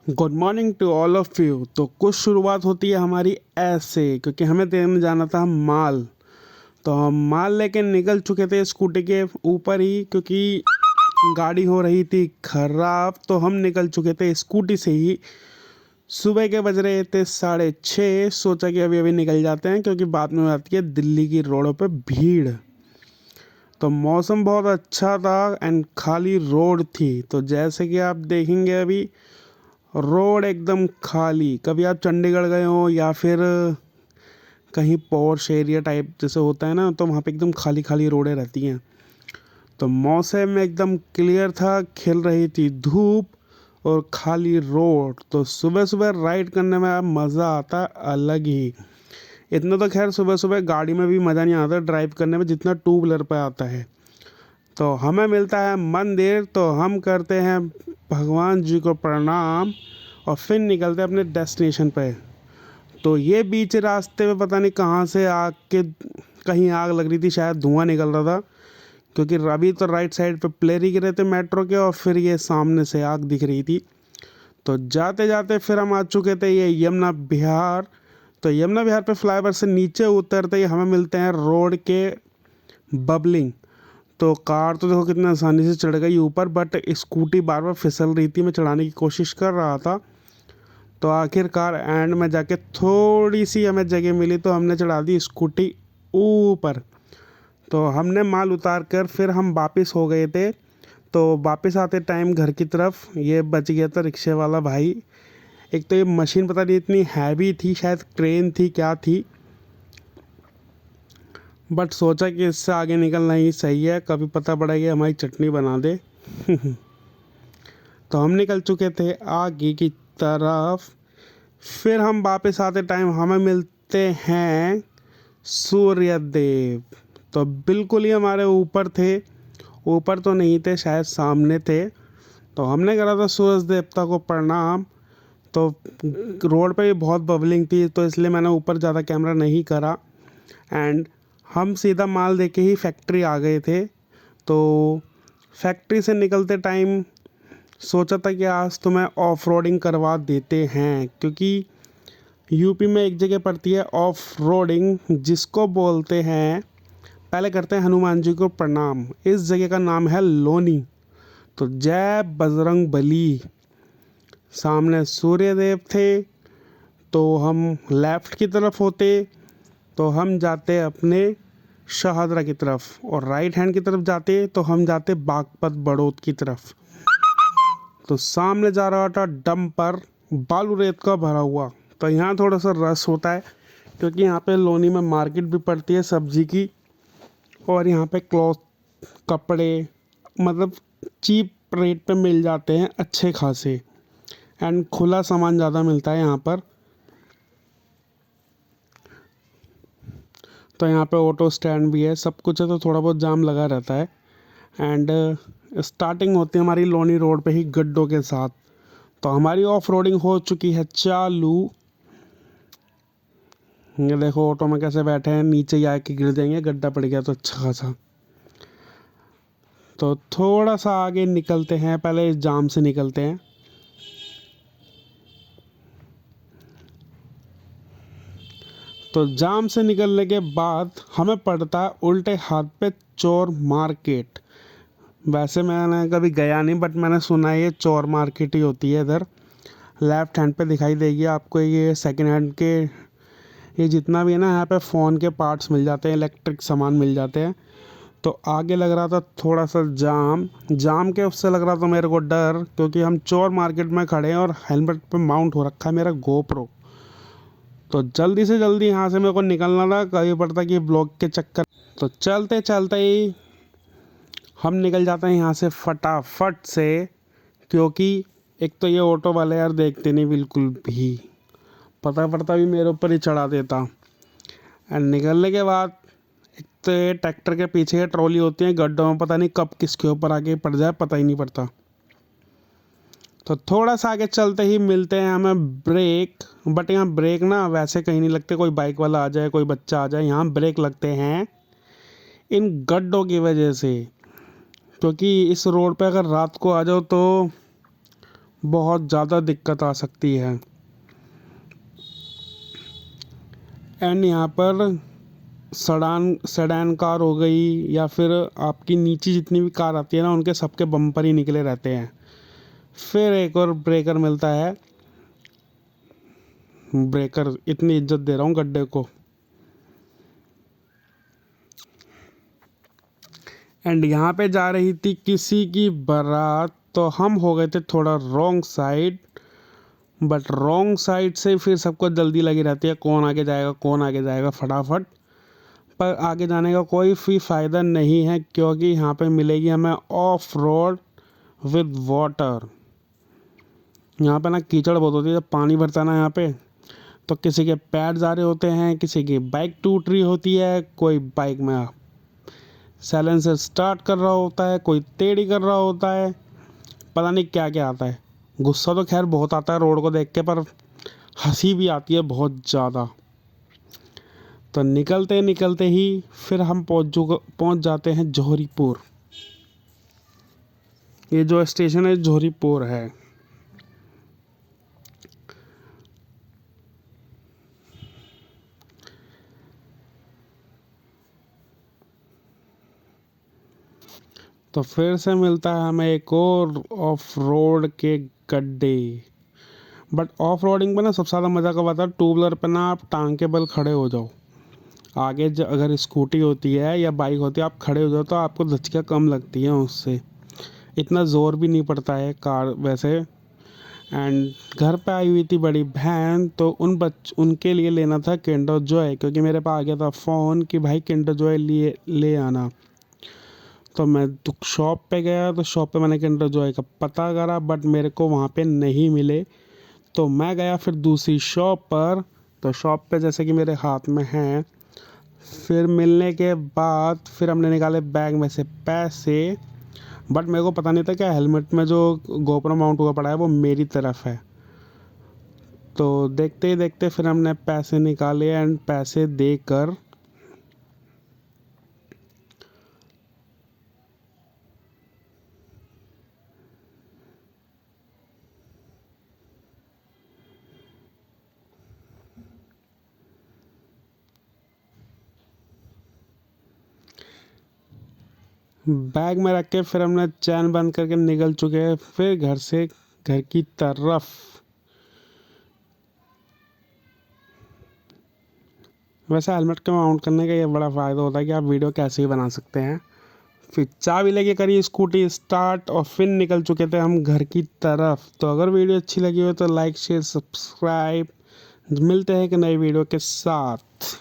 Good morning to all of you. तो कुछ शुरुआत होती है हमारी ऐसे, क्योंकि हमें देने जाना था माल। तो हम माल लेके निकल चुके थे स्कूटी के ऊपर ही, क्योंकि गाड़ी हो रही थी खराब। तो हम निकल चुके थे स्कूटी से ही। सुबह के बज रहे थे 6:30। सोचा कि अभी अभी निकल जाते हैं, क्योंकि बाद में आती है दिल्ली की रोडों पे भीड़। तो मौसम बहुत अच्छा था एंड खाली रोड थी। तो जैसे कि आप देखेंगे अभी रोड एकदम खाली। कभी आप चंडीगढ़ गए हो या फिर कहीं पॉश एरिया टाइप जैसे होता है ना, तो वहाँ पे एकदम खाली खाली रोडें रहती हैं। तो मौसम एकदम क्लियर था, खिल रही थी धूप और खाली रोड। तो सुबह सुबह राइड करने में मज़ा आता अलग ही। इतना तो खैर सुबह सुबह गाड़ी में भी मज़ा नहीं आता ड्राइव करने में, जितना टू व्हीलर पर आता है। तो हमें मिलता है मंदिर, तो हम करते हैं भगवान जी को प्रणाम और फिर निकलते हैं अपने डेस्टिनेशन पे। तो ये बीच रास्ते में पता नहीं कहाँ से आग के कहीं आग लग रही थी, शायद धुआं निकल रहा था, क्योंकि अभी तो राइट साइड पे प्लेयर ही गिरे थे मेट्रो के, और फिर ये सामने से आग दिख रही थी। तो जाते जाते फिर हम आ चुके थे ये यमुना विहार। तो यमुना विहार पे फ्लाईओवर से नीचे उतरते ही हमें मिलते हैं रोड के बबलिंग। तो कार तो देखो कितना आसानी से चढ़ गई ऊपर, बट स्कूटी बार बार फिसल रही थी। मैं चढ़ाने की कोशिश कर रहा था, तो आखिरकार एंड में जाके थोड़ी सी हमें जगह मिली, तो हमने चढ़ा दी स्कूटी ऊपर। तो हमने माल उतार कर फिर हम वापस हो गए थे। तो वापस आते टाइम घर की तरफ ये बच गया था रिक्शे वाला भाई। एक तो ये मशीन पता नहीं इतनी हैवी थी, शायद ट्रेन थी क्या थी, बट सोचा कि इससे आगे निकलना ही सही है, कभी पता पड़ा कि हमारी चटनी बना दे। तो हम निकल चुके थे आगे की तरफ। फिर हम वापस आते टाइम हमें मिलते हैं सूर्य देव। तो बिल्कुल ही हमारे ऊपर थे, ऊपर तो नहीं थे, शायद सामने थे। तो हमने करा था सूरज देवता को प्रणाम। तो रोड पे भी बहुत बबलिंग थी, तो इसलिए मैंने ऊपर ज़्यादा कैमरा नहीं करा। एंड हम सीधा माल देके ही फैक्ट्री आ गए थे। तो फैक्ट्री से निकलते टाइम सोचा था कि आज तो मैं ऑफ रोडिंग करवा देते हैं, क्योंकि यूपी में एक जगह पड़ती है ऑफ रोडिंग, जिसको बोलते हैं, पहले करते हैं हनुमान जी को प्रणाम। इस जगह का नाम है लोनी। तो जय बजरंग बली। सामने सूर्य देव थे। तो हम लेफ़्ट की तरफ होते तो हम जाते अपने शहादरा की तरफ, और राइट हैंड की तरफ जाते तो हम जाते बागपत बड़ौद की तरफ। तो सामने जा रहा था डंपर बालू रेत का भरा हुआ। तो यहाँ थोड़ा सा रश होता है, क्योंकि यहाँ पे लोनी में मार्केट भी पड़ती है सब्जी की, और यहाँ पे क्लॉथ कपड़े मतलब चीप रेट पे मिल जाते हैं अच्छे खासे, एंड खुला सामान ज़्यादा मिलता है यहाँ पर। तो यहाँ पे ऑटो स्टैंड भी है, सब कुछ है, तो थोड़ा बहुत जाम लगा रहता है। एंड स्टार्टिंग होती है हमारी लोनी रोड पे ही गड्ढों के साथ। तो हमारी ऑफ रोडिंग हो चुकी है चालू। ये देखो ऑटो में कैसे बैठे हैं, नीचे ही आके गिर जाएंगे, गड्ढा पड़ गया तो अच्छा खासा। तो थोड़ा सा आगे निकलते हैं, पहले इस जाम से निकलते हैं। तो जाम से निकलने के बाद हमें पड़ता है उल्टे हाथ पे चोर मार्केट। वैसे मैंने कभी गया नहीं, बट मैंने सुना है ये चोर मार्केट ही होती है इधर। लेफ़्ट हैंड पे दिखाई देगी आपको ये सेकंड हैंड के, ये जितना भी है ना, यहाँ पे फ़ोन के पार्ट्स मिल जाते हैं, इलेक्ट्रिक सामान मिल जाते हैं। तो आगे लग रहा था थोड़ा सा जाम, जाम के उससे लग रहा था मेरे को डर, क्योंकि हम चोर मार्केट में खड़े हैं और हेलमेट पे माउंट हो रखा है मेरा गोप्रो। तो जल्दी से जल्दी यहाँ से मेरे को निकलना था, कभी पड़ता कि ब्लॉक के चक्कर। तो चलते चलते ही हम निकल जाते हैं यहाँ से फटाफट से, क्योंकि एक तो ये ऑटो वाले यार देखते नहीं बिल्कुल भी, पता पड़ता भी मेरे ऊपर ही चढ़ा देता। एंड निकलने के बाद एक तो ये ट्रैक्टर के पीछे ट्रॉली होती है गड्ढों में, पता नहीं कब किसके ऊपर आके पड़ जाए पता ही नहीं पड़ता। तो थोड़ा सा आगे चलते ही मिलते हैं हमें ब्रेक, बट यहाँ ब्रेक ना वैसे कहीं नहीं लगते, कोई बाइक वाला आ जाए कोई बच्चा आ जाए, यहाँ ब्रेक लगते हैं इन गड्ढों की वजह से। क्योंकि इस रोड पे अगर रात को आ जाओ तो बहुत ज़्यादा दिक्कत आ सकती है। एंड यहाँ पर सेडान कार हो गई या फिर आपकी नीचे जितनी भी कार आती है ना, उनके सबके बम्पर ही निकले रहते हैं। फिर एक और ब्रेकर मिलता है, ब्रेकर इतनी इज्जत दे रहा हूँ गड्ढे को। एंड यहाँ पे जा रही थी किसी की बारात, तो हम हो गए थे थोड़ा wrong side, but wrong side से फिर सबको जल्दी लगी रहती है कौन आगे जाएगा कौन आगे जाएगा फटाफट। पर आगे जाने का कोई भी फ़ायदा नहीं है, क्योंकि यहाँ पे मिलेगी हमें ऑफ रोड विद वाटर। यहाँ पे ना कीचड़ बहुत होती है, जब पानी भरता है ना यहाँ पे, तो किसी के पैर जा रहे होते हैं, किसी की बाइक टूट रही होती है, कोई बाइक में साइलेंसर स्टार्ट कर रहा होता है, कोई टेढ़ी कर रहा होता है, पता नहीं क्या क्या आता है। गुस्सा तो खैर बहुत आता है रोड को देख के, पर हंसी भी आती है बहुत ज़्यादा। तो निकलते निकलते ही फिर हम पहुंच जाते हैं जौहरीपुर। ये जो स्टेशन है जौहरीपुर है। तो फिर से मिलता है हमें एक और ऑफ रोड के गड्ढे। बट ऑफ रोडिंग पे ना सबसे ज़्यादा मज़ा कब आता है, टू व्हीलर पे ना आप टांग के बल खड़े हो जाओ। आगे अगर स्कूटी होती है या बाइक होती है, आप खड़े हो जाओ तो आपको धचकियाँ कम लगती हैं, उससे इतना ज़ोर भी नहीं पड़ता है कार वैसे। एंड घर पे आई हुई थी बड़ी बहन, तो उनके लिए लेना था किंडर जॉय, क्योंकि मेरे पास आ गया था फ़ोन कि भाई किंडर जॉय ले आना। तो मैं शॉप पे गया, तो शॉप पे मैंने किंडर जॉय का पता करा, बट मेरे को वहाँ पे नहीं मिले। तो मैं गया फिर दूसरी शॉप पर, तो शॉप पे जैसे कि मेरे हाथ में हैं। फिर मिलने के बाद फिर हमने निकाले बैग में से पैसे, बट मेरे को पता नहीं था क्या हेलमेट में जो गोप्रो माउंट हुआ पड़ा है वो मेरी तरफ है। तो देखते ही देखते फिर हमने पैसे निकाले एंड पैसे देकर बैग में रख के फिर हमने चैन बंद करके निकल चुके हैं फिर घर की तरफ। वैसे हेलमेट के माउंट करने का ये बड़ा फ़ायदा होता है कि आप वीडियो कैसे ही बना सकते हैं। फिर चाबी लेके करी स्कूटी स्टार्ट और फिर निकल चुके थे हम घर की तरफ। तो अगर वीडियो अच्छी लगी हो तो लाइक शेयर सब्सक्राइब। मिलते हैं एक नई वीडियो के साथ।